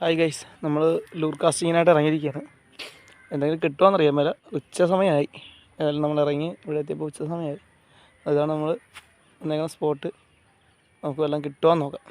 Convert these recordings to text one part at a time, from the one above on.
Hi guys, നമ്മൾ lure കാസ്റ്റിങ്ങിനായിട്ട് ഇറങ്ങിയിരിക്കുകയാണ്. എന്തെങ്കിലും കിട്ടുമോയെന്നറിയാൻ മേല. ഉച്ച സമയമായി. ഏതായാലും നമ്മൾ ഇറങ്ങി ഇവിടെ എത്തിയപ്പോൾ ഉച്ച സമയമായി. അതാണ് നമ്മൾ എന്തെങ്കിലും സ്പോട്ട്. നമുക്ക് വല്ലതും കിട്ടുമോയെന്ന് നോക്കാം.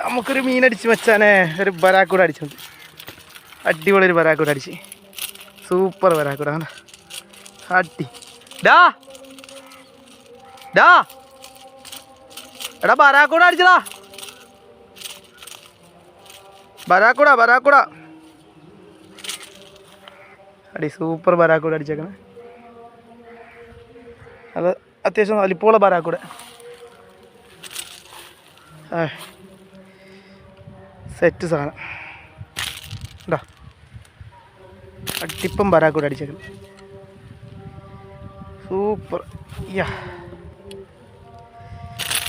നമുക്കൊരു മീനടിച്ച് വെച്ചാനേ, ഒരു ബരാക്കൂട അടിച്ചത്. അടിപൊളി ഒരു ബരാക്കൂട അടിച്ച്. സൂപ്പർ ബരാക്കൂട. അടി ഡാ ഡാ എടാ ബരാക്കൂട അടിച്ചടാ. ബരാക്കൂട ബരാക്കൂട അടി. സൂപ്പർ ബരാക്കൂട അടിച്ചേക്കണേ. അത് അത്യാവശ്യം വലിപ്പമുള്ള ബരാക്കൂട. സെറ്റ് സാധനം. എന്താ അടിപ്പം ബരാക്കൂട അടിച്ചേക്കണം. സൂപ്പർ. യാ,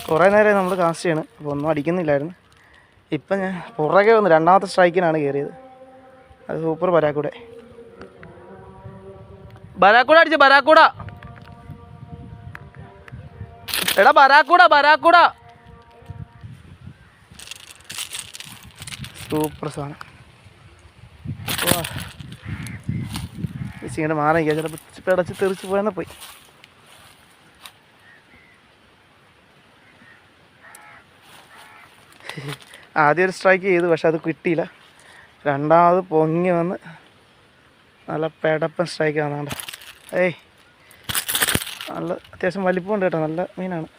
കുറേ നേരമായി നമ്മൾ കാസ്റ്റ് ചെയ്യണം. അപ്പോൾ ഒന്നും അടിക്കുന്നില്ലായിരുന്നു. ഇപ്പം ഞാൻ പുറകെ വന്ന് രണ്ടാമത്തെ സ്ട്രൈക്കിനാണ് കയറിയത്. അത് സൂപ്പർ ബരാക്കൂട. ബരാക്കൂട അടിച്ച ബരാക്കൂട. എടാ ബരാക്കൂട ബരാക്കൂട. സൂപ്പർ സാധനം. ഇങ്ങനെ മാറി ചിലപ്പോൾ പിടച്ച് തെറിച്ച് പോയെന്നാൽ പോയി. ആദ്യം ഒരു സ്ട്രൈക്ക് ചെയ്തു, പക്ഷെ അത് കിട്ടിയില്ല. രണ്ടാമത് പൊങ്ങി വന്ന് നല്ല പെടപ്പൻ സ്ട്രൈക്ക് ആണെന്നുണ്ട്. നല്ല അത്യാവശ്യം വലിപ്പമുണ്ട് കേട്ടോ. നല്ല മീനാണ്.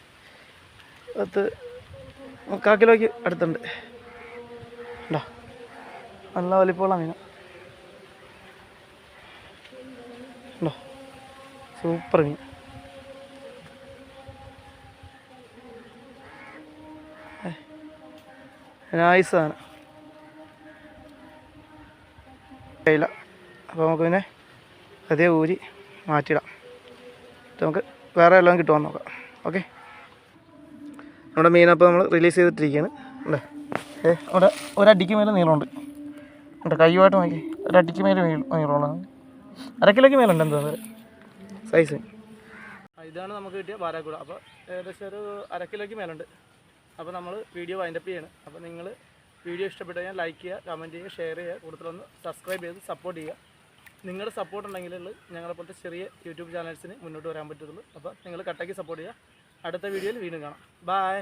3/4 കിലോയ്ക്ക് അടുത്തുണ്ട്. ഉണ്ടോ, നല്ല വലിപ്പമുള്ള മീൻ. ഉണ്ടോ, സൂപ്പർ മീൻ. നൈസാണ്. ഇല്ല, അപ്പോൾ നമുക്ക് പിന്നെ അതേ ഊരി മാറ്റിയിടാം. നമുക്ക് വേറെ എല്ലാം കിട്ടുവാൻ നോക്കാം. ഓക്കെ, നമ്മുടെ മീനപ്പോൾ നമ്മൾ റിലീസ് ചെയ്തിട്ടിരിക്കുകയാണ്. അല്ലേ, അവിടെ ഒരടിക്ക് മേലെ നീളമുണ്ട്. എൻ്റെ കയ്യുമായിട്ട് നോക്കി. ഒരടിക്ക് മേലെ നീളമാണ്. 1/2 കിലോയ്ക്ക് മേലുണ്ട് എന്താ സൈസ്. ഇതാണ് നമുക്ക് കിട്ടിയ ബരാക്കൂട. അപ്പോൾ ഏകദേശം ഒരു 1/2 കിലോയ്ക്ക് മേലുണ്ട്. അപ്പോൾ നമ്മൾ വീഡിയോ വൈൻഡപ്പ് ചെയ്യണം. അപ്പോൾ നിങ്ങൾ വീഡിയോ ഇഷ്ടപ്പെട്ട് കഴിഞ്ഞാൽ ലൈക്ക് ചെയ്യുക, കമൻറ്റ് ചെയ്യുക, ഷെയർ ചെയ്യുക, കൂടുതലൊന്ന് സബ്സ്ക്രൈബ് ചെയ്ത് സപ്പോർട്ട് ചെയ്യുക. നിങ്ങളുടെ സപ്പോർട്ട് ഉണ്ടെങ്കിലുള്ള ഞങ്ങളെപ്പോലത്തെ ചെറിയ യൂട്യൂബ് ചാനൽസിന് മുന്നോട്ട് വരാൻ പറ്റുള്ളൂ. അപ്പോൾ നിങ്ങൾ കട്ടാക്കി സപ്പോർട്ട് ചെയ്യുക. അടുത്ത വീഡിയോയിൽ വീണ്ടും കാണാം. ബൈ.